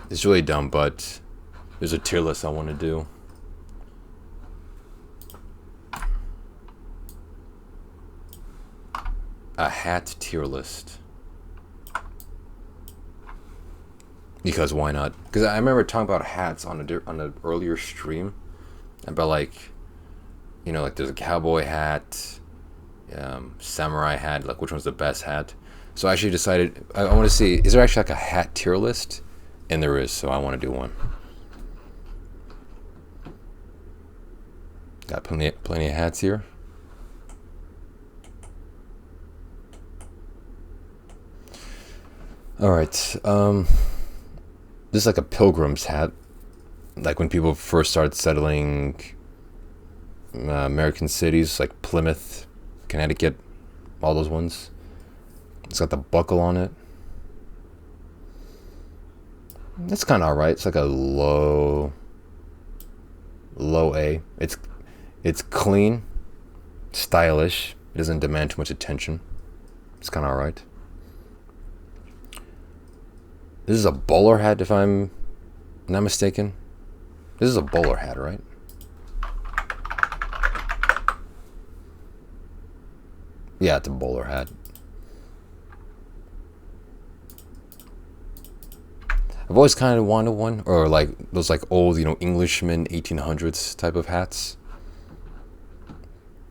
It's really dumb, but there's a tier list I want to do. A hat tier list. Because why not? Because I remember talking about hats on an earlier stream about like there's a cowboy hat, samurai hat, like which one's the best hat. So I actually decided I want to see, is there actually like a hat tier list? And there is, so I want to do one. Got plenty of hats here. All right. This is like a pilgrim's hat, like when people first started settling American cities, like Plymouth, Connecticut, all those ones. It's got the buckle on it. It's kind of alright. It's like a low A. It's clean, stylish. It doesn't demand too much attention. It's kind of alright. This is a bowler hat, if I'm not mistaken. This is a bowler hat, right? Yeah, it's a bowler hat. I've always kind of wanted one, or like those like old, Englishman 1800s type of hats.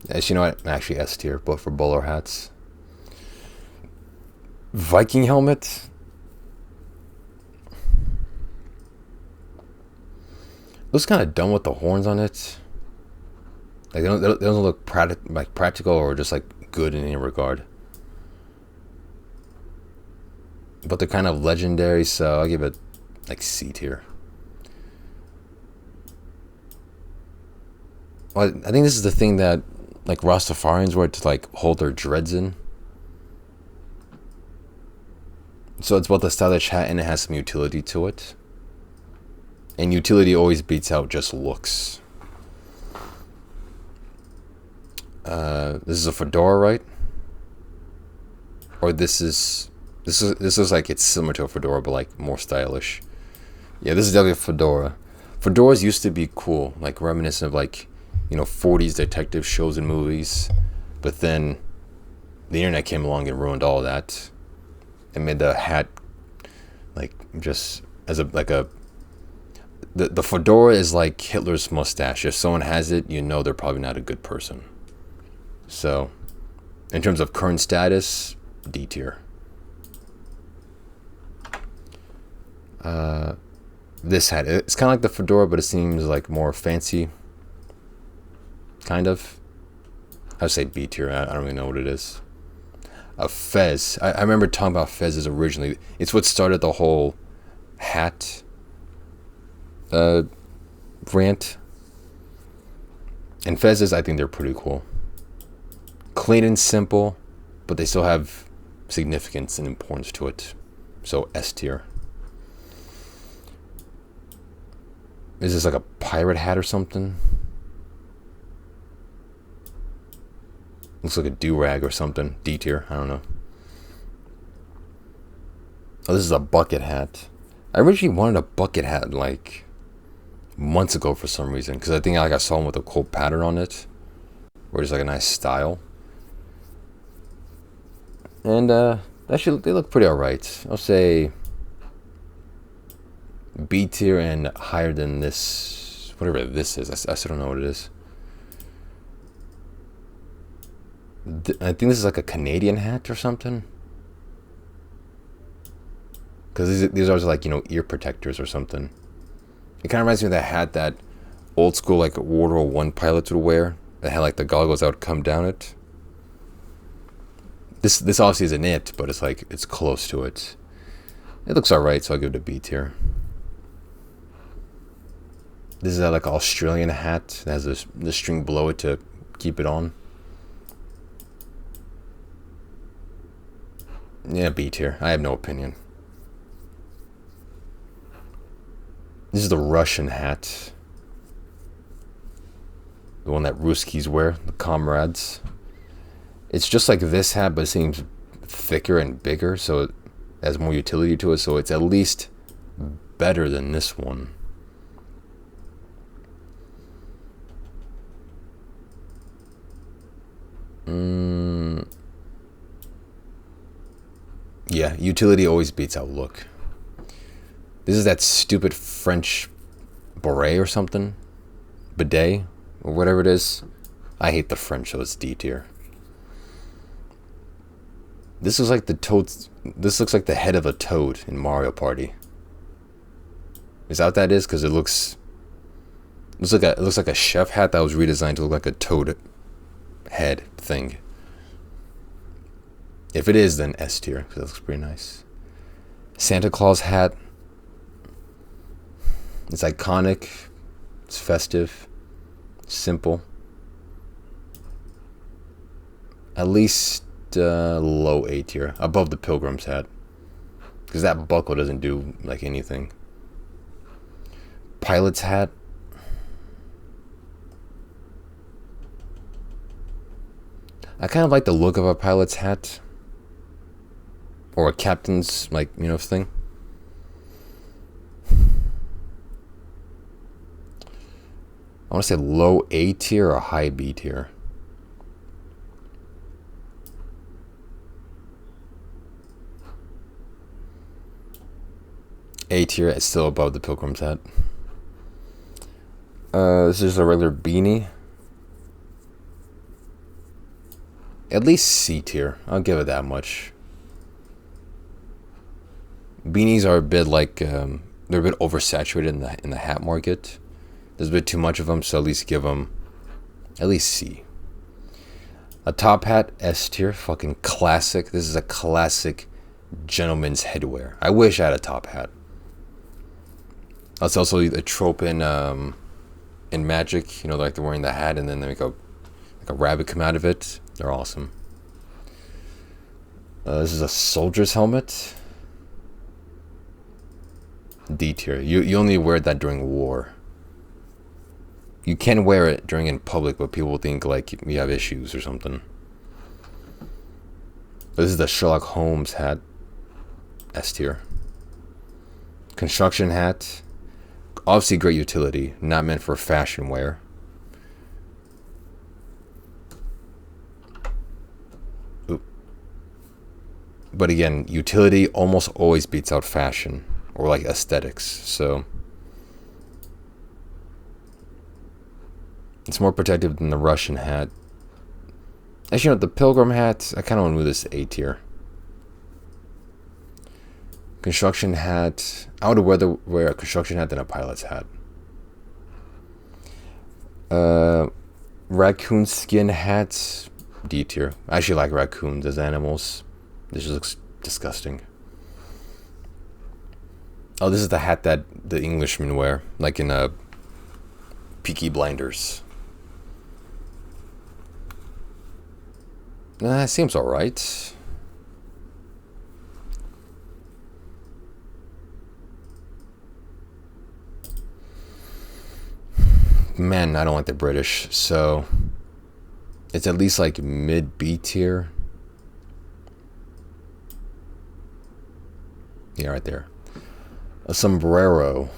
As you know what, actually S tier, but for bowler hats. Viking helmet. Looks kind of dumb with the horns on it. Like they don't look practical or just like good in any regard. But they're kind of legendary, so I'll give it like C tier. Well, I think this is the thing that like Rastafarians wear to like hold their dreads in. So it's both a stylish hat and it has some utility to it. And utility always beats out just looks. This is a fedora, right? Or this is like it's similar to a fedora, but like more stylish. Yeah, this is definitely a fedora. Fedoras used to be cool, like reminiscent of like 40s detective shows and movies. But then the internet came along and ruined all of that, and made the hat like just as the fedora is like Hitler's mustache. If someone has it, they're probably not a good person. So, in terms of current status, D tier. This hat, it's kind of like the fedora, but it seems like more fancy. Kind of. I would say B tier. I don't really know what it is. A fez. I remember talking about fezes originally. It's what started the whole hat rant. And fezes, I think they're pretty cool. Clean and simple, but they still have significance and importance to it. So S tier. Is this like a pirate hat or something? Looks like a do-rag or something. D tier, I don't know. Oh, this is a bucket hat. I originally wanted a bucket hat like months ago for some reason, because I think I saw one with a cool pattern on it, or just like a nice style. And they look pretty alright. I'll say B tier and higher than this, whatever this is. I still don't know what it is. I think this is like a Canadian hat or something. Because these are like, ear protectors or something. It kind of reminds me of that hat that old school like World War One pilots would wear. That had like the goggles that would come down it. This obviously isn't it, but it's like it's close to it. It looks alright, so I'll give it a B tier. This is like an Australian hat that has the string below it to keep it on. Yeah, B tier. I have no opinion. This is the Russian hat. The one that Ruskies wear, the comrades. It's just like this hat, but it seems thicker and bigger, so it has more utility to it. So it's at least better than this one. Yeah, utility always beats out look. This is that stupid French beret or something. Bidet, or whatever it is. I hate the French, so it's D tier. This looks like the toad. This looks like the head of a toad in Mario Party. Is that what that is? Because it looks like a chef hat that was redesigned to look like a toad head thing. If it is, then S tier, because it looks pretty nice. Santa Claus hat. It's iconic. It's festive. Simple. At least low A tier, above the Pilgrim's hat, because that buckle doesn't do like anything. Pilot's hat. I kind of like the look of a pilot's hat, or a captain's, like, you know, thing. I want to say low A tier or high B tier. A tier is still above the Pilgrim's hat. This is a regular beanie. At least C tier. I'll give it that much. Beanies are a bit like they're a bit oversaturated in the hat market. There's a bit too much of them, so at least give them at least C. A top hat, S tier, fucking classic. This is a classic gentleman's headwear. I wish I had a top hat. That's also a trope in Magic. You know, like they're wearing the hat and then they make a rabbit come out of it. They're awesome. This is a soldier's helmet. D tier. You only wear that during war. You can wear it during in public, but people think like you have issues or something. This is the Sherlock Holmes hat. S tier. Construction hat. Obviously great utility, not meant for fashion wear. Oop. But again, utility almost always beats out fashion or like aesthetics, so it's more protective than the Russian hat. Actually, you know, the Pilgrim hat, I kind of want to move this to A tier. Construction hat. I would rather wear a construction hat than a pilot's hat. Raccoon skin hats. D tier. I actually like raccoons as animals. This just looks disgusting. Oh, this is the hat that the Englishmen wear, like in Peaky Blinders. Nah, it seems alright. Man, I don't like the British, so it's at least like mid B tier. Yeah, right there. A sombrero.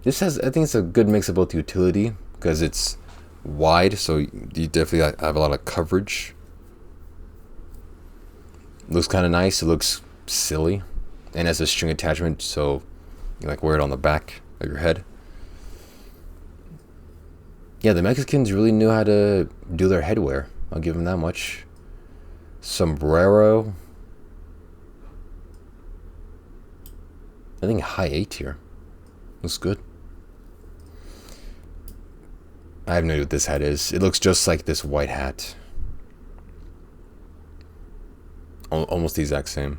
This has, I think it's a good mix of both utility, because it's wide, so you definitely have a lot of coverage. Looks kind of nice. It looks silly, and has a string attachment, so you like wear it on the back of your head. Yeah, the Mexicans really knew how to do their headwear. I'll give them that much. Sombrero. I think high A tier. Looks good. I have no idea what this hat is. It looks just like this white hat. Almost the exact same.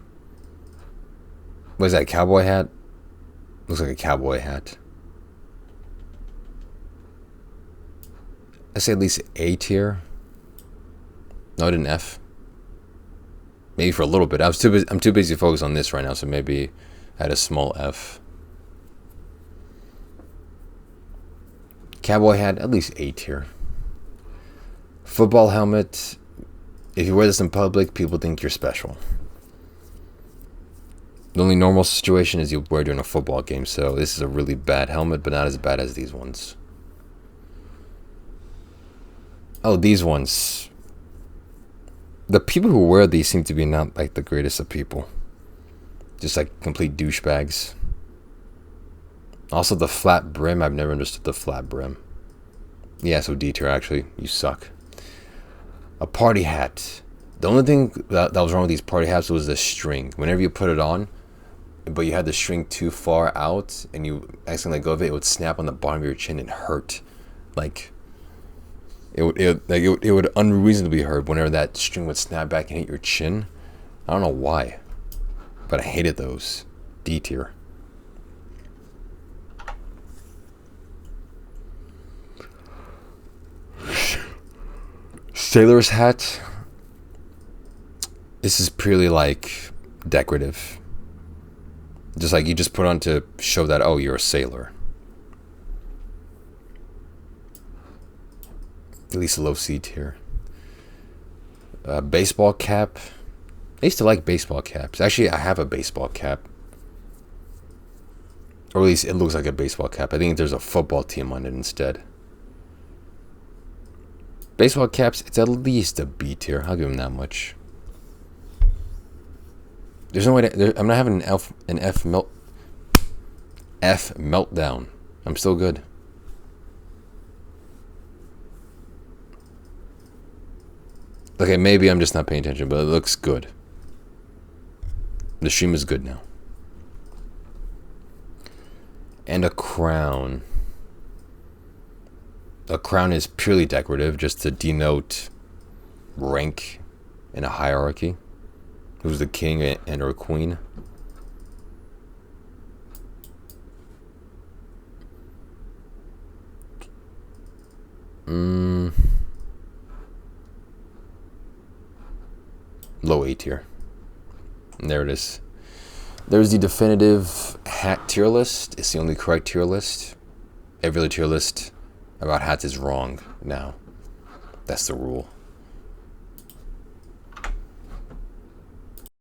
What is that, cowboy hat? Looks like a cowboy hat. I say at least A tier. No, I didn't F. Maybe for a little bit. I'm too busy to focus on this right now, so maybe I had a small F. Cowboy hat, at least A tier. Football helmet. If you wear this in public, people think you're special. The only normal situation is you wear during a football game. So this is a really bad helmet, but not as bad as these ones. Oh, these ones. The people who wear these seem to be not like the greatest of people. Just like complete douchebags. Also the flat brim. I've never understood the flat brim. Yeah, so D tier actually. You suck. A party hat. The only thing that was wrong with these party hats was the string. Whenever you put it on, but you had the string too far out and you accidentally let go of it, it would snap on the bottom of your chin and hurt. Like it would unreasonably hurt whenever that string would snap back and hit your chin. I don't know why, but I hated those. D tier. Sailor's hat. This is purely like decorative. Just like you just put on to show that, oh, you're a sailor. At least low C tier. Baseball cap. I used to like baseball caps. Actually, I have a baseball cap. Or at least it looks like a baseball cap. I think there's a football team on it instead. Baseball caps, it's at least a B tier. I'll give them that much. There's no way to, I'm not having an F meltdown. I'm still good. Okay, maybe I'm just not paying attention, but it looks good. The stream is good now. And a crown. A crown is purely decorative, just to denote rank in a hierarchy. Who's the king and or queen? Low A tier. And there it is. There's the definitive hat tier list. It's the only correct tier list. Every other tier list about hats is wrong now. That's the rule.